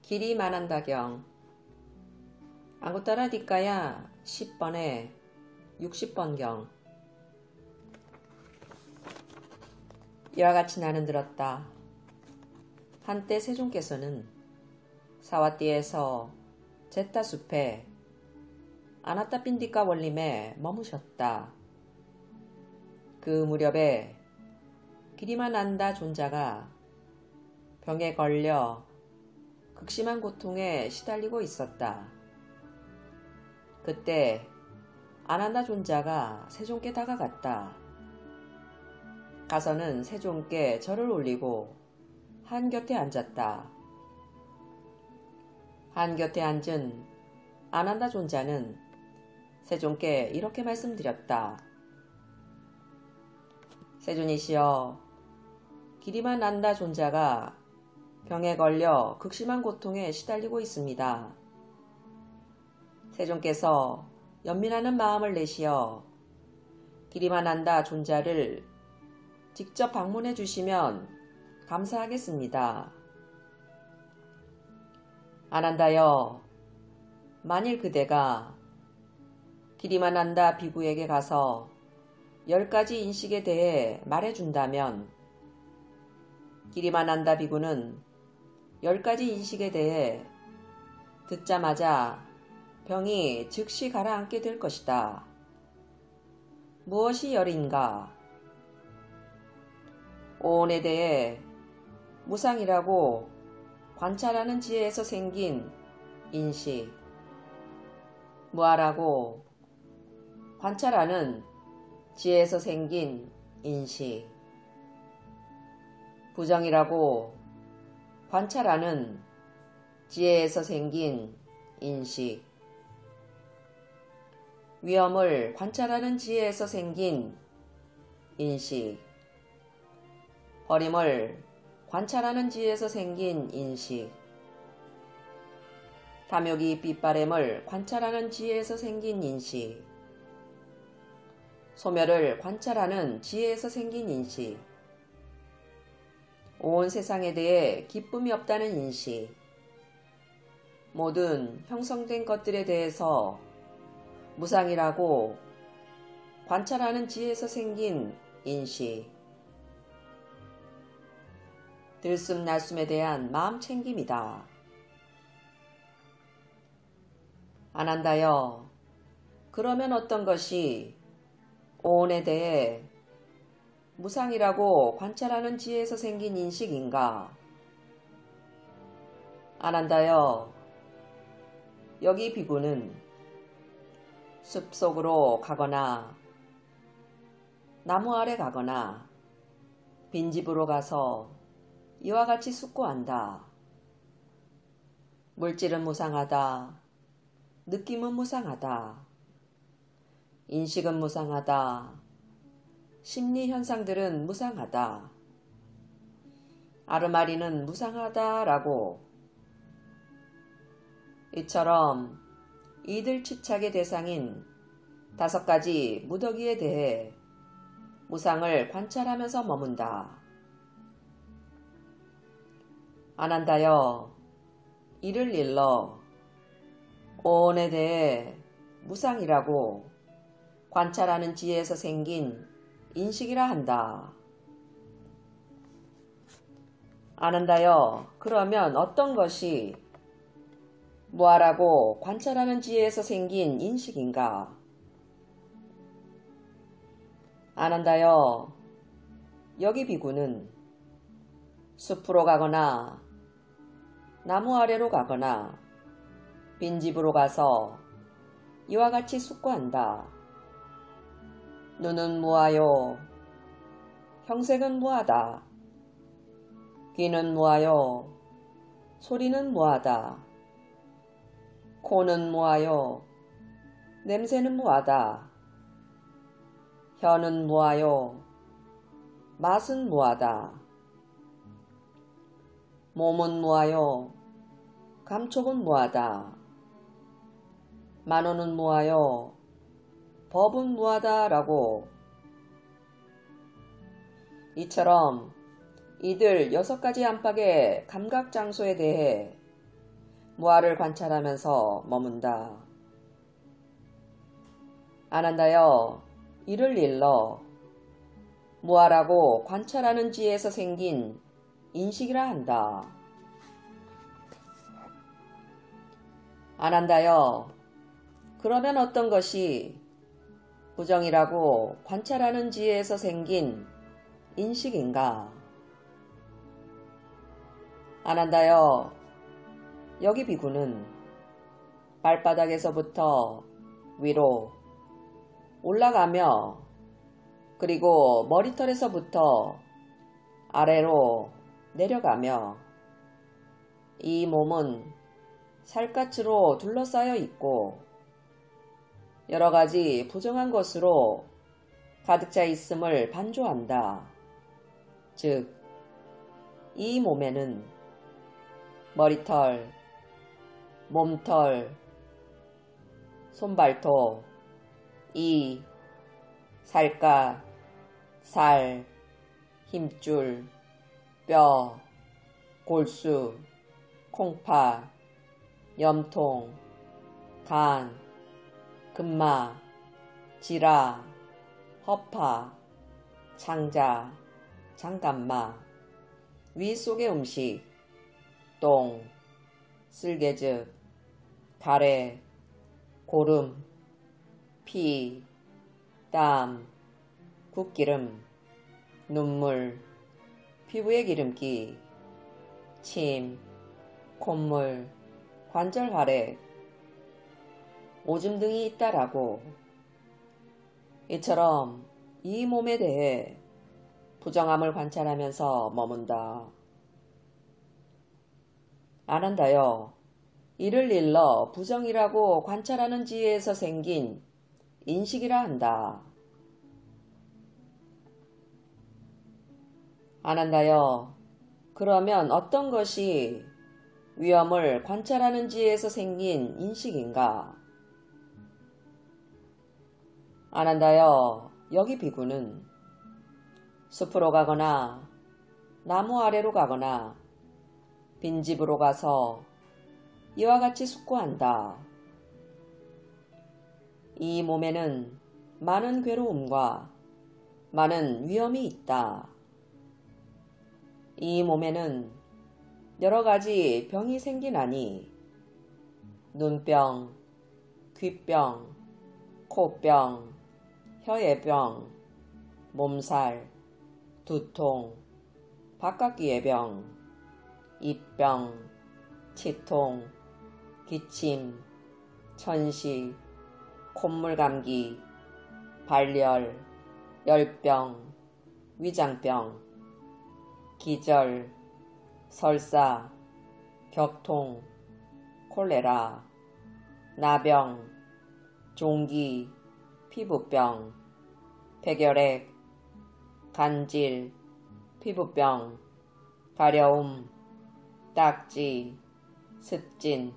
길이 말한다경. 안구따라 뒷가야 10번에 60번경. 이와 같이 나는 들었다. 한때 세종께서는 사와띠에서 제타숲에 아나따핀디까 원림에 머무셨다. 그 무렵에 기리마난다 존자가 병에 걸려 극심한 고통에 시달리고 있었다. 그때 아난다 존자가 세종께 다가갔다. 가서는 세종께 절을 올리고 한곁에 앉았다. 한곁에 앉은 아난다 존자는 세종께 이렇게 말씀드렸다. 세존이시여, 기리마난다 존자가 병에 걸려 극심한 고통에 시달리고 있습니다. 세종께서 연민하는 마음을 내시어 기리마난다 존자를 직접 방문해 주시면 감사하겠습니다. 아난다여, 만일 그대가 기리마난다 비구에게 가서 10가지 인식에 대해 말해준다면 기리마난다 비구는 10가지 인식에 대해 듣자마자 병이 즉시 가라앉게 될 것이다. 무엇이 열인가? 오온에 대해 무상이라고 관찰하는 지혜에서 생긴 인식, 무아라고 관찰하는 지혜에서 생긴 인식, 부정이라고 관찰하는 지혜에서 생긴 인식, 위험을 관찰하는 지혜에서 생긴 인식, 버림을 관찰하는 지혜에서 생긴 인식, 탐욕이 빗바램을 관찰하는 지혜에서 생긴 인식, 소멸을 관찰하는 지혜에서 생긴 인식, 온 세상에 대해 기쁨이 없다는 인식, 모든 형성된 것들에 대해서 무상이라고 관찰하는 지혜에서 생긴 인식, 들숨날숨에 대한 마음 챙김이다. 아난다여, 그러면 어떤 것이 오온에 대해 무상이라고 관찰하는 지혜에서 생긴 인식인가? 아난다여, 여기 비구는 숲속으로 가거나 나무 아래 가거나 빈집으로 가서 이와 같이 숙고한다. 물질은 무상하다. 느낌은 무상하다. 인식은 무상하다. 심리 현상들은 무상하다. 아르마리는 무상하다라고. 이처럼 이들 집착의 대상인 5가지 무더기에 대해 무상을 관찰하면서 머문다. 아난다여, 이를 일러 오온에 대해 무상이라고 관찰하는 지혜에서 생긴 인식이라 한다. 아난다여, 그러면 어떤 것이 무아라고 관찰하는 지혜에서 생긴 인식인가? 아난다여, 여기 비구는 숲으로 가거나 나무 아래로 가거나 빈집으로 가서 이와 같이 숙고한다. 눈은 무아요. 형색은 무하다. 귀는 무아요. 소리는 무하다. 코는 무아요. 냄새는 무하다. 혀는 무아요. 맛은 무하다. 몸은 무아요. 감촉은 무하다. 만호는 무하여 법은 무하다라고. 이처럼 이들 6가지 안팎의 감각장소에 대해 무아를 관찰하면서 머문다. 안한다여 이를 일러 무아라고 관찰하는 지에서 생긴 인식이라 한다. 안한다여 그러면 어떤 것이 부정이라고 관찰하는 지에서 생긴 인식인가? 안한다여 여기 비구는 발바닥에서부터 위로 올라가며 그리고 머리털에서부터 아래로 내려가며 이 몸은 살갗으로 둘러싸여 있고 여러가지 부정한 것으로 가득 차 있음을 반조한다. 즉, 이 몸에는 머리털, 몸털, 손발톱, 이, 살갗, 살, 힘줄, 뼈, 골수, 콩파, 염통, 간, 근마, 지라, 허파, 창자, 장간마, 위 속의 음식, 똥, 쓸개즙, 가래, 고름, 피, 땀, 국기름, 눈물, 피부의 기름기, 침, 콧물, 관절 활액, 오줌 등이 있다라고 이처럼 이 몸에 대해 부정함을 관찰하면서 머문다. 안한다여 이를 일러 부정이라고 관찰하는 지혜에서 생긴 인식이라 한다. 안한다여 그러면 어떤 것이 위험을 관찰하는 지혜에서 생긴 인식인가? 안한다여 여기 비구는 숲으로 가거나 나무 아래로 가거나 빈집으로 가서 이와 같이 숙고한다. 이 몸에는 많은 괴로움과 많은 위험이 있다. 이 몸에는 여러 가지 병이 생기나니 눈병, 귀병, 코병, 혀의병, 몸살, 두통, 바깥귀의 병, 입병, 치통, 기침, 천식, 콧물감기, 발열, 열병, 위장병, 기절, 설사, 격통, 콜레라, 나병, 종기, 피부병, 폐결핵, 간질, 피부병, 가려움, 딱지, 습진,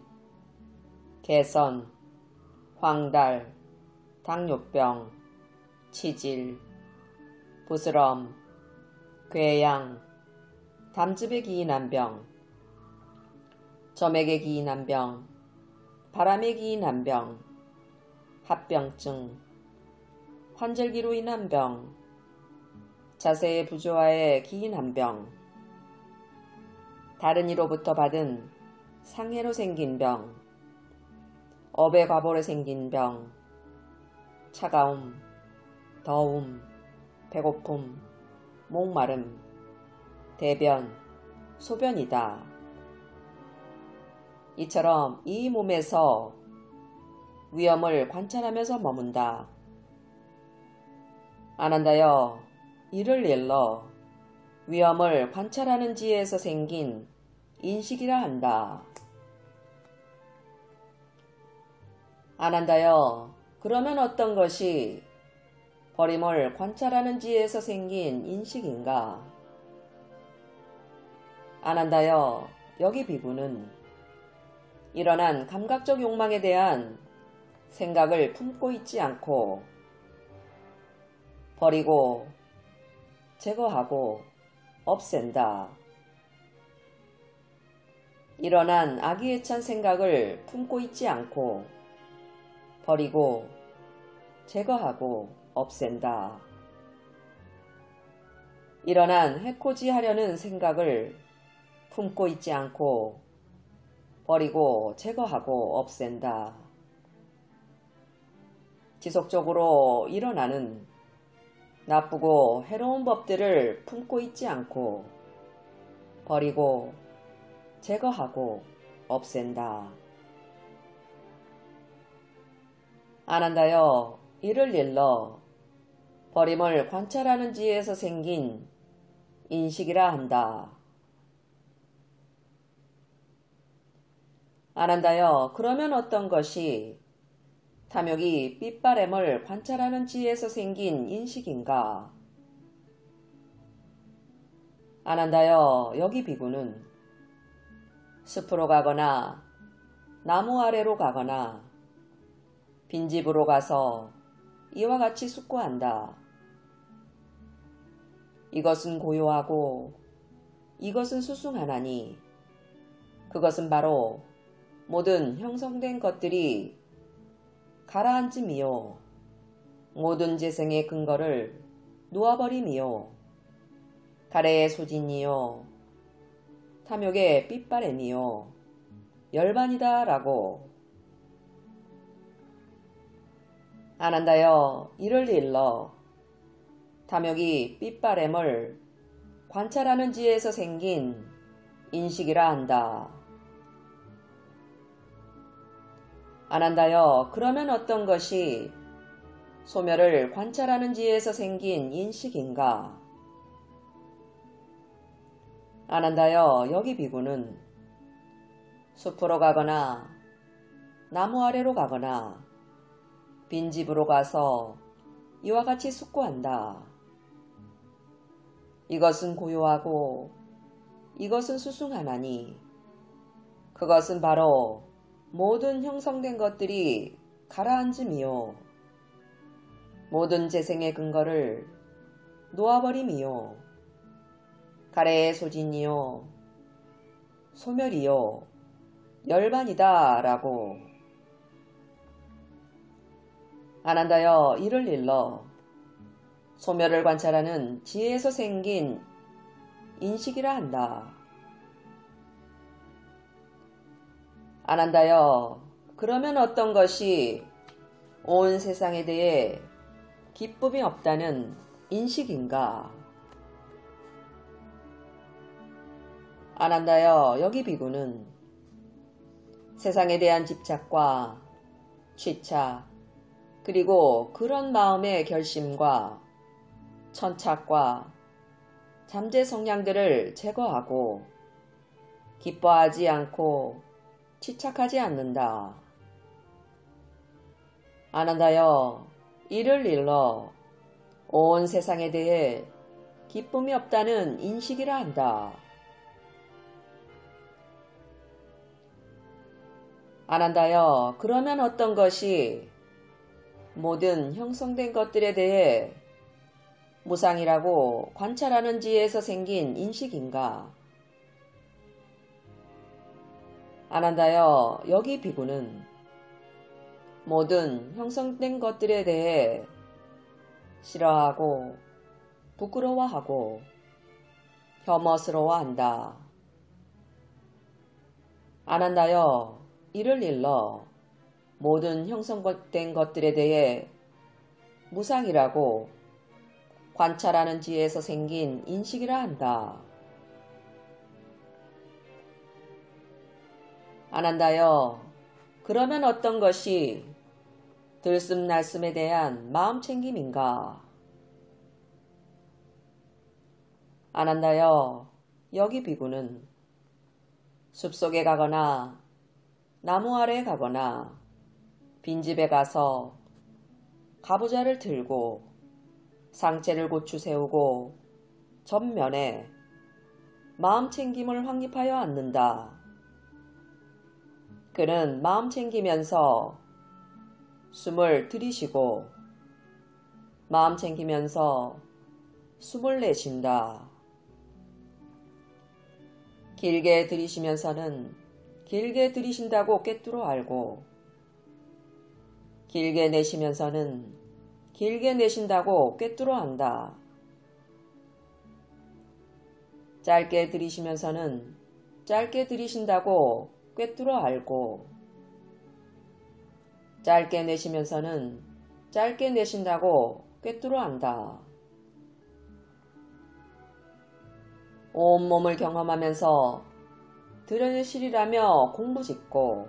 개선, 황달, 당뇨병, 치질, 부스럼, 궤양, 담즙에 기인한 병, 점액에 기인한 병, 바람에 기인한 병, 합병증, 환절기로 인한 병, 자세의 부조화에 기인한 병, 다른 이로부터 받은 상해로 생긴 병, 업의 과보로 생긴 병, 차가움, 더움, 배고픔, 목마름, 대변, 소변이다. 이처럼 이 몸에서 위험을 관찰하면서 머문다. 안한다여 이를 일러 위험을 관찰하는 지혜에서 생긴 인식이라 한다. 안한다여 그러면 어떤 것이 버림을 관찰하는 지혜에서 생긴 인식인가? 안한다여 여기 비구는 일어난 감각적 욕망에 대한 생각을 품고 있지 않고 버리고 제거하고 없앤다. 일어난 아기애찬 생각을 품고 있지 않고 버리고 제거하고 없앤다. 일어난 해코지하려는 생각을 품고 있지 않고 버리고 제거하고 없앤다. 지속적으로 일어나는 나쁘고 해로운 법들을 품고 있지 않고 버리고 제거하고 없앤다. 안 한다여 이를 일러 버림을 관찰하는 지에서 생긴 인식이라 한다. 안 한다여 그러면 어떤 것이 탐욕이 삐빠램을 관찰하는 지에서 생긴 인식인가? 안 한다여 여기 비구는 숲으로 가거나 나무 아래로 가거나 빈집으로 가서 이와 같이 숙고한다. 이것은 고요하고 이것은 수승하나니 그것은 바로 모든 형성된 것들이 가라앉음이요 모든 재생의 근거를 놓아버림이요 가래의 소진이요 탐욕의 삐빠램이요 열반이다 라고. 안 한다여 이를 일러 탐욕이 삐빠램을 관찰하는 지에서 생긴 인식이라 한다. 안 한다여 그러면 어떤 것이 소멸을 관찰하는 지에서 생긴 인식인가? 안 한다여 여기 비구는 숲으로 가거나 나무 아래로 가거나 빈집으로 가서 이와 같이 숙고한다. 이것은 고요하고 이것은 수승하나니 그것은 바로 모든 형성된 것들이 가라앉음이요 모든 재생의 근거를 놓아버림이요 가래의 소진이요 소멸이요 열반이다 라고. 안 한다여 이를 일러 소멸을 관찰하는 지혜에서 생긴 인식이라 한다. 안 한다여 그러면 어떤 것이 온 세상에 대해 기쁨이 없다는 인식인가? 안 한다여 여기 비구는 세상에 대한 집착과 취착 그리고 그런 마음의 결심과 천착과 잠재 성향들을 제거하고 기뻐하지 않고 취착하지 않는다. 안 한다여 이를 일러 온 세상에 대해 기쁨이 없다는 인식이라 한다. 안 한다여 그러면 어떤 것이 모든 형성된 것들에 대해 무상이라고 관찰하는 지에서 생긴 인식인가? 안 한다여 여기 비구는 모든 형성된 것들에 대해 싫어하고 부끄러워하고 혐오스러워한다. 안 한다여 이를 일러 모든 형성된 것들에 대해 무상이라고 관찰하는 지에서 생긴 인식이라 한다. 안 한다여 그러면 어떤 것이 들숨날숨에 대한 마음챙김인가? 안 한다여 여기 비구는 숲속에 가거나 나무 아래에 가거나 빈집에 가서 가부좌를 들고 상체를 고추 세우고 전면에 마음챙김을 확립하여 앉는다. 그는 마음챙기면서 숨을 들이쉬고 마음챙기면서 숨을 내쉰다. 길게 들이쉬면서는 길게 들이신다고 꿰뚫어 알고, 길게 내쉬면서는 길게 내쉰다고 꿰뚫어 안다. 짧게 들이쉬면서는 짧게 들이신다고 꿰뚫어 알고, 짧게 내쉬면서는 짧게 내쉰다고 꿰뚫어 안다. 온몸을 경험하면서 들여내쉬리라며 공부짓고,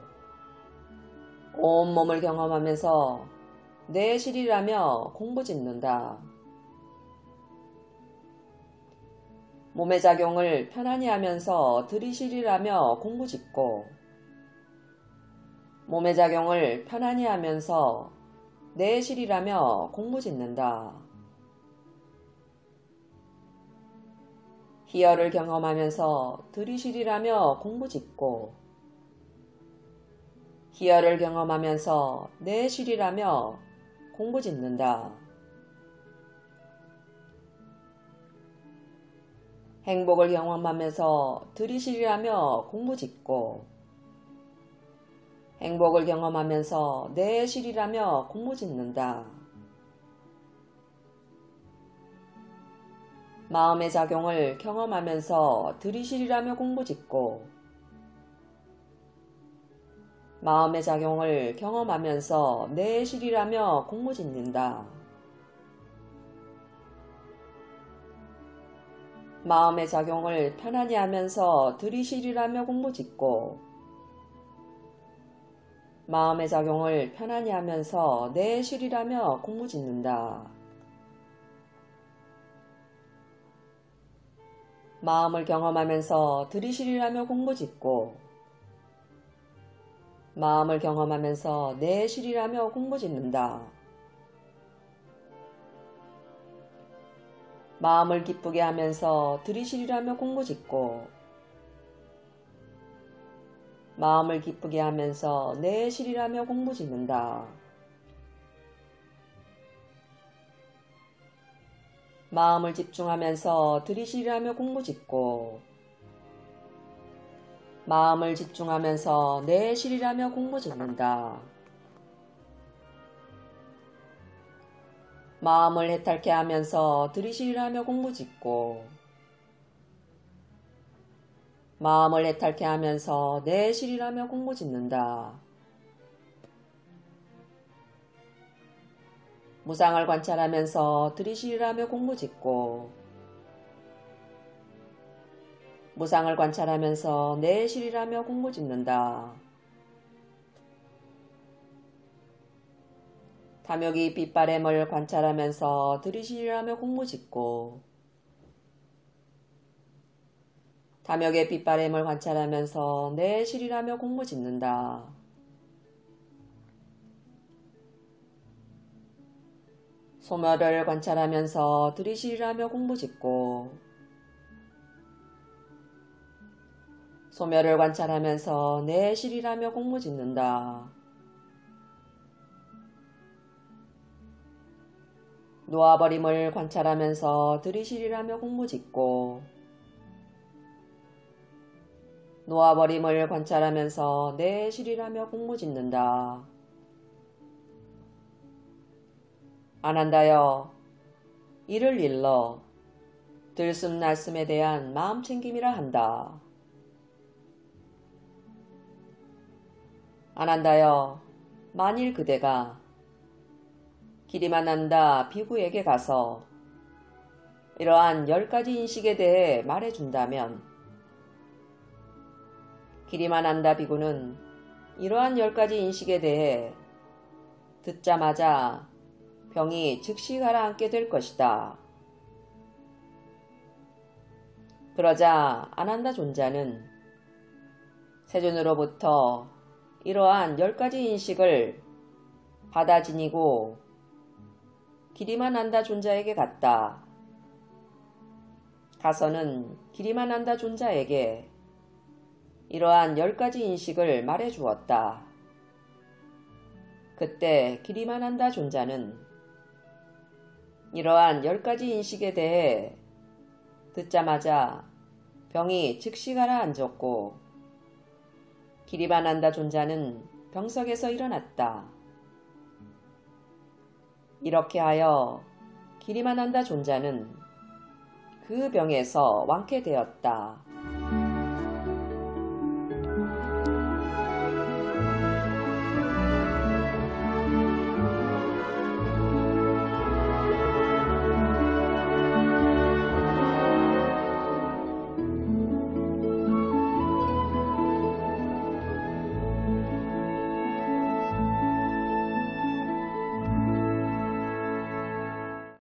온몸을 경험하면서 내쉬리라며 공부짓는다. 몸의 작용을 편안히 하면서 들이쉬리라며 공부짓고, 몸의 작용을 편안히 하면서 내쉬리라며 공부짓는다. 희열을 경험하면서 들이쉬리라며 공부짓고, 희열을 경험하면서 내쉬리라며 공부짓는다. 행복을 경험하면서 들이쉬리라며 공부짓고, 행복을 경험하면서 내쉬리라며 공부짓는다. 마음의 작용을 경험하면서 들이쉬리라며 공부짓고, 마음의 작용을 경험하면서 내쉬리라며 공부짓는다. 마음의 작용을 편안히 하면서 들이쉬리라며 공부짓고, 마음의 작용을 편안히 하면서 내쉬리라며 공부짓는다. 마음을 경험하면서 들이쉬리라며 공부짓고, 마음을 경험하면서 내쉬리라며 공부짓는다. 마음을 기쁘게 하면서 들이쉬리라며 공부짓고, 마음을 기쁘게 하면서 내쉬리라며 공부짓는다. 마음을 집중하면서 들이쉬리라며 공부짓고, 마음을 집중하면서 내쉬리라며 공부짓는다. 마음을 해탈케 하면서 들이쉬리라며 공부짓고, 마음을 해탈케 하면서 내쉬리라며 공부짓는다. 무상을 관찰하면서 들이쉬리라며 공부짓고, 무상을 관찰하면서 내쉬리라며 공부짓는다. 탐욕이 빛바램을 관찰하면서 들이쉬리라며 공부짓고, 탐욕의 빛바램을 관찰하면서 내쉬리라며 공부짓는다. 소멸을 관찰하면서 들이쉬리라며 공부짓고, 소멸을 관찰하면서 내쉬리라며 공부짓는다. 놓아버림을 관찰하면서 들이쉬리라며 공부짓고, 놓아버림을 관찰하면서 내쉬리라며 공부짓는다. 아난다여, 이를 일러 들숨날숨에 대한 마음챙김이라 한다. 아난다여, 만일 그대가 기리만 난다 비구에게 가서 이러한 10가지 인식에 대해 말해준다면, 기리만 난다 비구는 이러한 10가지 인식에 대해 듣자마자 병이 즉시 가라앉게 될 것이다. 그러자 아난다 존자는 세존으로부터 이러한 10가지 인식을 받아 지니고 기리만 난다 존자에게 갔다. 가서는 기리만 난다 존자에게 이러한 10가지 인식을 말해 주었다. 그때 기리만 난다 존자는 이러한 10가지 인식에 대해 듣자마자 병이 즉시 가라앉았고, 기리바난다 존자는 병석에서 일어났다. 이렇게 하여 기리마난다 존자는 그 병에서 완쾌되었다.